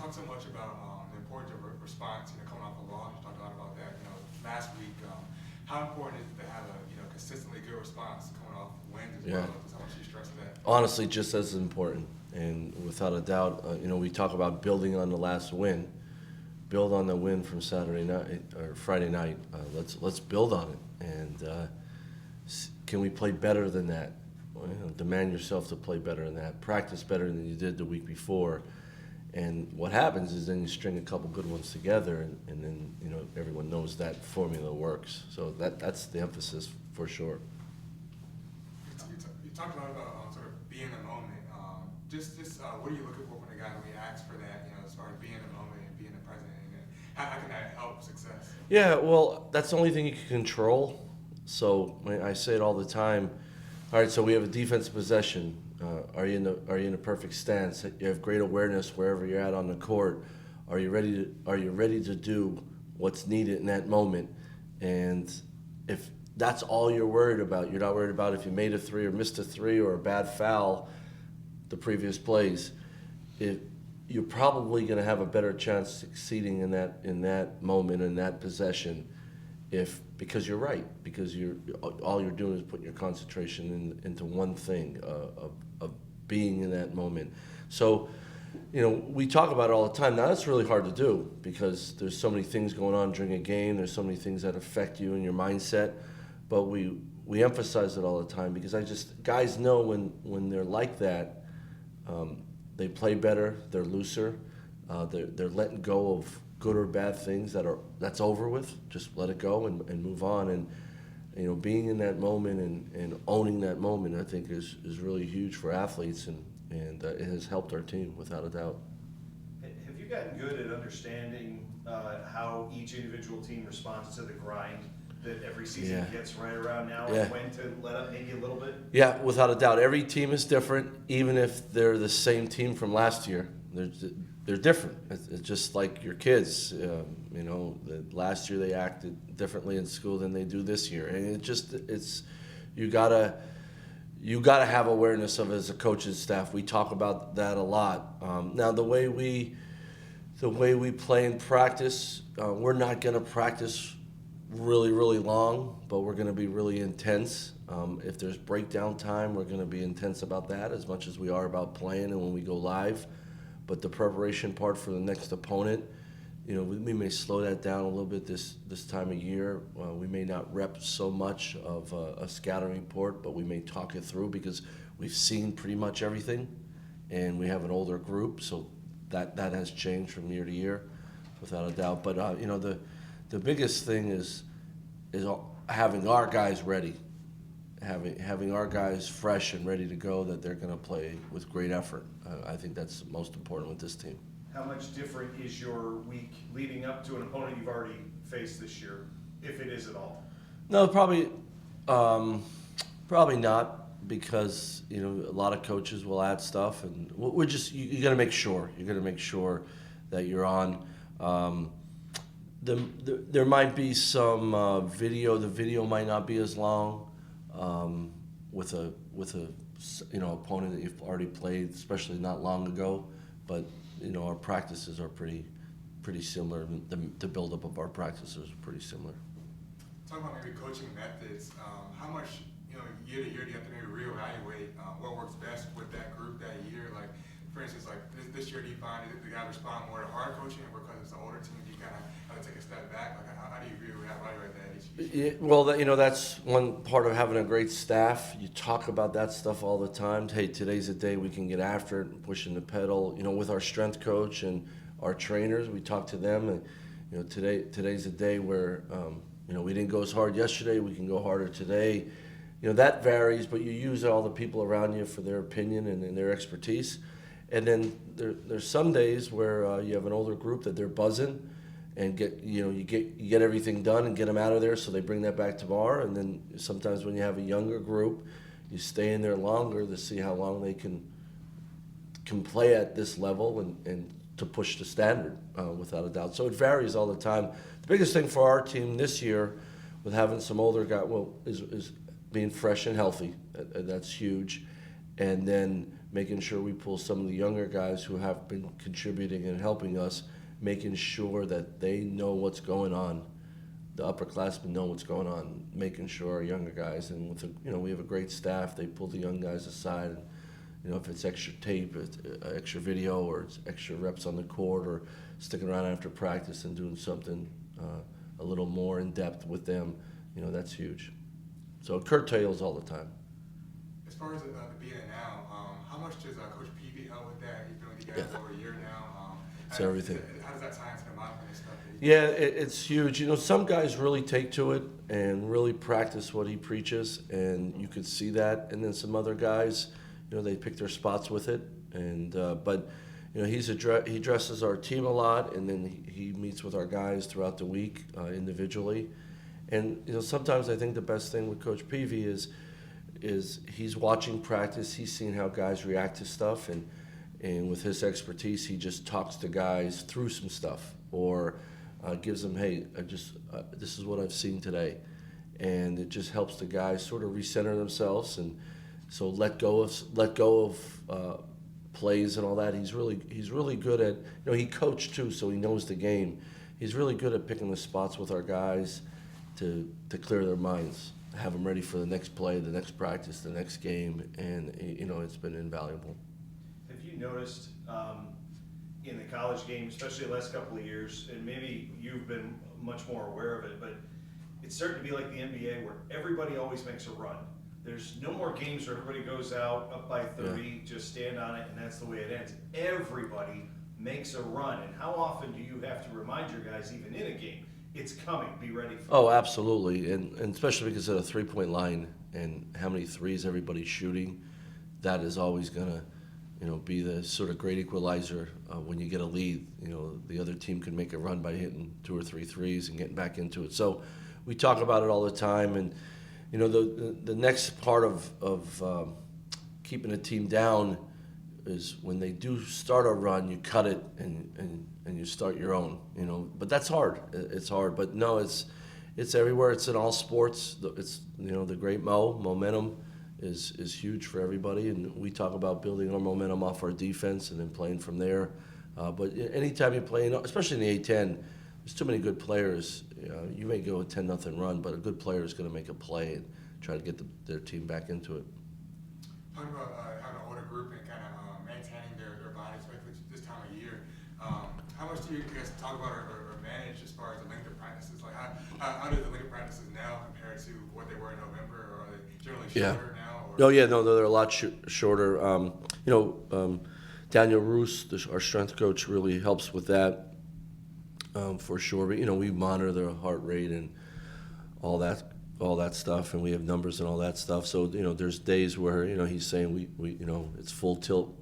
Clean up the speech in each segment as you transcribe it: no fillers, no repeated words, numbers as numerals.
talk so much about the importance of response, coming off a loss. You talked a lot about that, last week. How important is it to have a, consistently good response coming off wins as well? How much do you stress that? Honestly, just as important. And without a doubt, we talk about building on the last win. Build on the win from Saturday night or Friday night. Let's build on it. And can we play better than that? Well, demand yourself to play better than that. Practice better than you did the week before. And what happens is then you string a couple good ones together, and then everyone knows that formula works. So that's the emphasis for sure. You talked a lot about sort of being in the moment. What are you looking for when a guy reacts for that? As far as being in the moment and being the present, and how can that help success? Yeah, well, that's the only thing you can control. So I say it all the time. All right, so we have a defensive possession. Are you in a perfect stance? You have great awareness wherever you're at on the court. Are you ready to do what's needed in that moment? And if that's all you're worried about, you're not worried about if you made a three or missed a three or a bad foul the previous plays. You're probably going to have a better chance succeeding in that moment, in that possession, because you're right, because all you're doing is putting your concentration into one thing of being in that moment. So, we talk about it all the time. Now that's really hard to do because there's so many things going on during a game. There's so many things that affect you and your mindset. But we emphasize it all the time because guys know when they're like that, they play better, they're looser, they're letting go of good or bad things that's over with. Just let it go and move on. And being in that moment and owning that moment, I think is really huge for athletes, and it has helped our team without a doubt. Have you gotten good at understanding how each individual team responds to the grind that every season gets right around now, and when to let up maybe a little bit? Yeah, without a doubt. Every team is different, even if they're the same team from last year. They're different. It's just like your kids. Last year they acted differently in school than they do this year, and you gotta have awareness of it as a coaching staff. We talk about that a lot. Now the way we play in practice, we're not gonna practice really, really long, but we're going to be really intense. If there's breakdown time, we're going to be intense about that as much as we are about playing and when we go live. But the preparation part for the next opponent, we may slow that down a little bit this time of year. We may not rep so much of a scattering report, but we may talk it through because we've seen pretty much everything, and we have an older group, so that has changed from year to year, without a doubt. But the biggest thing is having our guys ready, having our guys fresh and ready to go, that they're going to play with great effort. I think that's most important with this team. How much different is your week leading up to an opponent you've already faced this year, if it is at all? No, probably not, because a lot of coaches will add stuff, and you got to make sure. You're going to make sure that you're on. There might be some video. The video might not be as long with a opponent that you've already played, especially not long ago. But our practices are pretty similar. The buildup of our practices are pretty similar. Talk about maybe coaching methods. How much year to year do you have to maybe reevaluate what works best with that group that year? Like, for instance, like this year, do you find that the guys respond more to hard coaching, or because it's an older team, do you kind of have to take a step back? Like, how do you reevaluate that each year? Well, that's one part of having a great staff. You talk about that stuff all the time. Hey, today's a day we can get after it and pushing the pedal. With our strength coach and our trainers, we talk to them, and today's a day where we didn't go as hard yesterday. We can go harder today. That varies, but you use all the people around you for their opinion and their expertise. And then there's some days where you have an older group that they're buzzing, and you get everything done and get them out of there, so they bring that back tomorrow. And then sometimes when you have a younger group, you stay in there longer to see how long they can play at this level and to push the standard, without a doubt. So it varies all the time. The biggest thing for our team this year, with having some older guys, is being fresh and healthy. That's huge. And then making sure we pull some of the younger guys who have been contributing and helping us, making sure that they know what's going on. The upperclassmen know what's going on, making sure our younger guys, and with we have a great staff. They pull the young guys aside, and if it's extra tape, it's extra video, or it's extra reps on the court, or sticking around after practice and doing something a little more in depth with them, that's huge. So it curtails all the time. As far as the being now, how much does Coach Peavy help with that? You've been with you guys for over a year now. It's everything. How does that tie into the mindfulness stuff? Yeah, it's huge. Some guys really take to it and really practice what he preaches, and you could see that. And then some other guys, they pick their spots with it. And but he addresses our team a lot, and then he meets with our guys throughout the week individually. And sometimes I think the best thing with Coach Peavy is he's watching practice. He's seeing how guys react to stuff, and with his expertise, he just talks to guys through some stuff, or gives them, hey, this is what I've seen today, and it just helps the guys sort of recenter themselves, and so let go of plays and all that. He's really good at, he coached too, so he knows the game. He's really good at picking the spots with our guys to clear their minds, have them ready for the next play, the next practice, the next game, and it's been invaluable. Have you noticed in the college game, especially the last couple of years, and maybe you've been much more aware of it, but it's starting to be like the NBA where everybody always makes a run. There's no more games where everybody goes out up by 30, just stand on it, and that's the way it ends. Everybody makes a run, and how often do you have to remind your guys, even in a game, it's coming, be ready for it? Oh, absolutely, and especially because of the three-point line and how many threes everybody's shooting, that is always going to be the sort of great equalizer when you get a lead. The other team can make a run by hitting 2 or 3 threes and getting back into it. So we talk about it all the time, and the next part of keeping a team down is when they do start a run, you cut it and you start your own. But that's hard. It's hard, but no, it's everywhere. It's in all sports. It's the great momentum is huge for everybody, and we talk about building our momentum off our defense and then playing from there. But anytime you play, especially in the A-10, there's too many good players. You may go a 10-0 run, but a good player is going to make a play and try to get their team back into it. Talking about having an older group and kind of maintaining their bodies, especially this time of year, how much do you guys talk about or manage as far as the length of practices? Like how do the length of practices now compare to what they were in November, or are they generally shorter now? No, they're a lot shorter. Daniel Roos, our strength coach, really helps with that for sure. But we monitor their heart rate and all that stuff, and we have numbers and all that stuff. So there's days where he's saying we it's full tilt,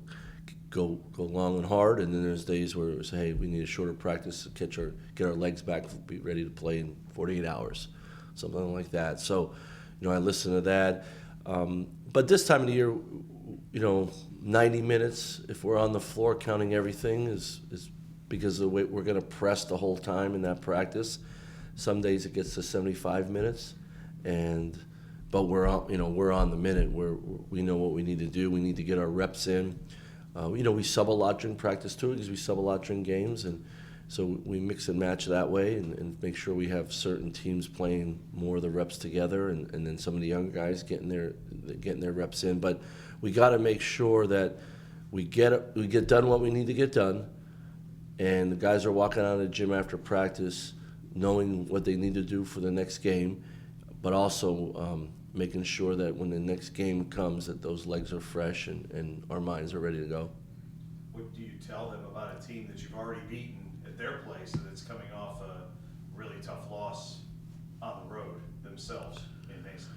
go long and hard, and then there's days where we say, hey, we need a shorter practice to get our legs back, be ready to play in 48 hours, something like that. So I listen to that. But this time of the year, 90 minutes, if we're on the floor counting everything, is because of the way we're going to press the whole time in that practice. Some days it gets to 75 minutes, but we're on the minute where we know what we need to do. We need to get our reps in. We sub a lot during practice too, because we sub a lot during games, and so we mix and match that way and make sure we have certain teams playing more of the reps together, and then some of the younger guys getting their reps in. But we got to make sure that we get done what we need to get done, and the guys are walking out of the gym after practice knowing what they need to do for the next game, but also making sure that when the next game comes that those legs are fresh and our minds are ready to go. What do you tell them about a team that you've already beaten at their place that's coming off a really tough loss on the road themselves in Mason?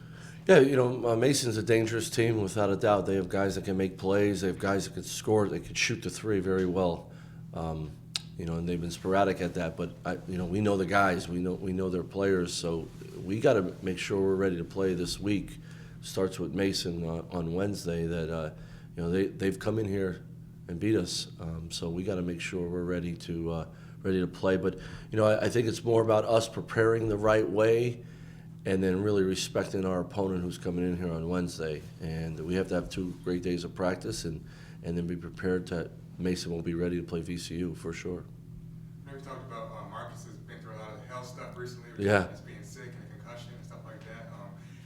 Yeah, Mason's a dangerous team without a doubt. They have guys that can make plays. They have guys that can score. They can shoot the three very well. And they've been sporadic at that. But we know the guys. We know their players. So we got to make sure we're ready to play this week. Starts with Mason on Wednesday. That they've come in here and beat us. So we got to make sure we're ready to play. But I think it's more about us preparing the right way and then really respecting our opponent who's coming in here on Wednesday. And we have to have 2 great days of practice, and then be prepared to. Mason will be ready to play VCU for sure. You know, we talked about Marcus has been through a lot of the health stuff recently, with Yeah. just being sick and a concussion and stuff like that.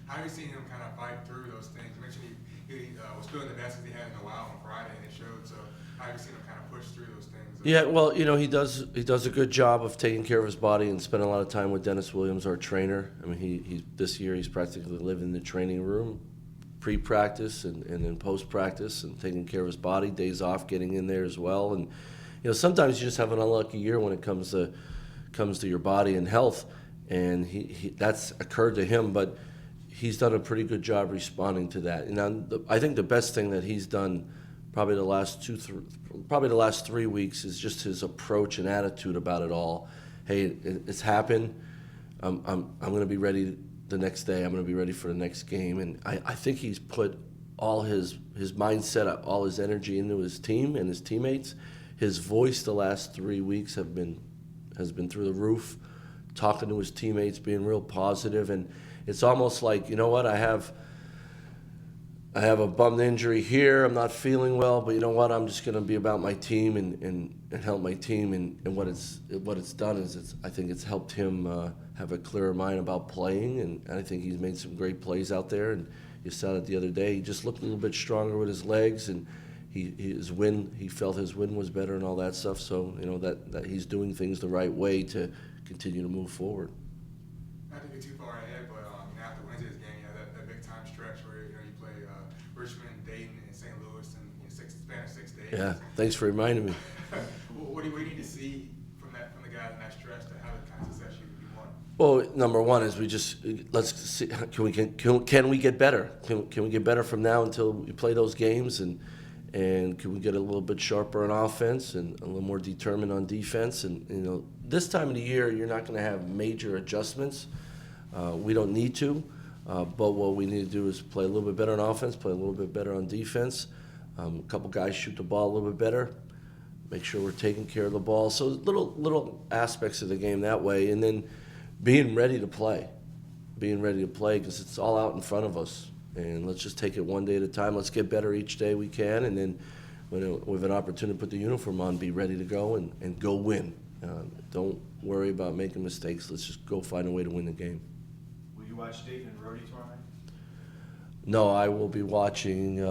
How have you seen him kind of fight through those things? You mentioned he was feeling the best as he had in a while on Friday, and it showed. So how have you seen him kind of push through those things? Yeah, well, you know, he does a good job of taking care of his body and spending a lot of time with Dennis Williams, our trainer. I mean, he this year he's practically lived in the training room, pre-practice and then post-practice, and taking care of his body, days off, getting in there as well. And you know, sometimes you just have an unlucky year when it comes to your body and health, and he that's occurred to him, but he's done a pretty good job responding to that. And I think the best thing that he's done probably the last 3 weeks is just his approach and attitude about it all. Hey, it's happened. I'm going to be ready the next day. I'm going to be ready for the next game. And I think he's put all his mindset, all his energy into his team and his teammates. His voice the last 3 weeks has been through the roof, talking to his teammates, being real positive. And it's almost like, you know what, I have a bum injury here. I'm not feeling well, but you know what? I'm just going to be about my team and help my team. And what it's done is I think it's helped him have a clearer mind about playing. And I think he's made some great plays out there. And you saw it the other day. He just looked a little bit stronger with his legs, and he felt his wind was better and all that stuff. So you know that he's doing things the right way to continue to move forward. Not to get too far ahead, but after Wednesday's game, you have that big time stretch where you play Richmond, Dayton, and St. Louis in span of 6 days. Yeah, thanks for reminding me. What do you need to see from the guys in that stretch to have the kind of success you want? Well, number one is let's see, can we get better? Can we get better from now until we play those games, and can we get a little bit sharper on offense and a little more determined on defense? And you know, this time of the year you're not going to have major adjustments. We don't need to, but what we need to do is play a little bit better on offense, play a little bit better on defense. A couple guys shoot the ball a little bit better. Make sure we're taking care of the ball. So little aspects of the game that way, and then being ready to play because it's all out in front of us. And let's just take it one day at a time. Let's get better each day we can, and then when we have an opportunity to put the uniform on, be ready to go and go win. Don't worry about making mistakes. Let's just go find a way to win the game. Will you watch Dayton and Rhoades tomorrow night? No, I will be watching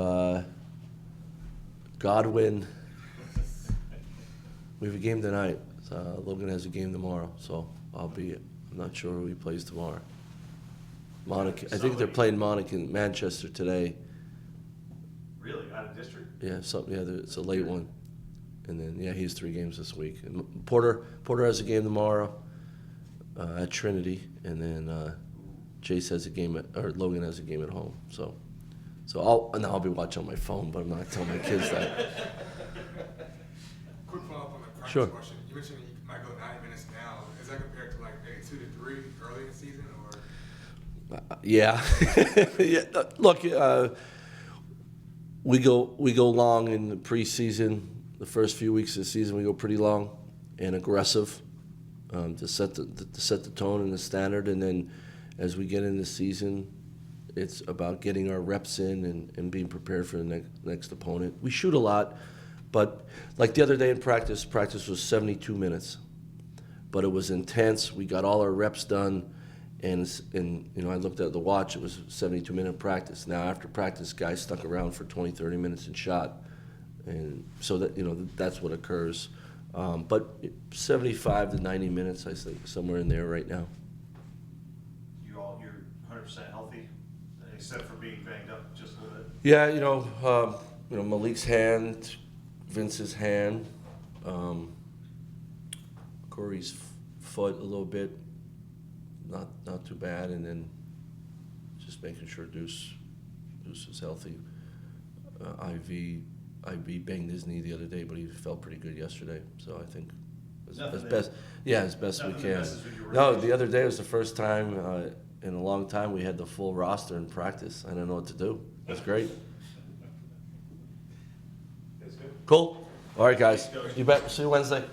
Godwin. We have a game tonight. Logan has a game tomorrow, so I'm not sure who he plays tomorrow. Monaco. I think they're playing Monaco in Manchester today. Really? Out of district? Yeah, something. Yeah, it's a late one. And then he has 3 games this week. And Porter has a game tomorrow at Trinity, and then Jace has a game or Logan has a game at home. So I'll be watching on my phone, but I'm not telling my kids that. Quick follow-up on the practice Sure. question. You mentioned you might go 90 minutes now. Is that compared to like maybe 2 to 3 early in the season, or? Yeah. Yeah. Look, we go long in the preseason. The first few weeks of the season, we go pretty long and aggressive to set the tone and the standard. And then as we get into the season, it's about getting our reps in and being prepared for the next opponent. We shoot a lot, but like the other day in practice was 72 minutes. But it was intense. We got all our reps done. And you know, I looked at the watch, it was a 72-minute practice. Now, after practice, guys stuck around for 20, 30 minutes and shot. And so that, you know, that's what occurs. But 75 to 90 minutes, I think, somewhere in there right now. You're 100% healthy, except for being banged up just a little bit? Yeah, you know, Malik's hand, Vince's hand, Corey's foot a little bit. Not too bad, and then just making sure Deuce is healthy. IV banged his knee the other day, but he felt pretty good yesterday. So I think as best we can. No, the other day was the first time in a long time we had the full roster in practice. I don't know what to do. That's great. That's good. Cool. All right, guys. You bet. See you Wednesday.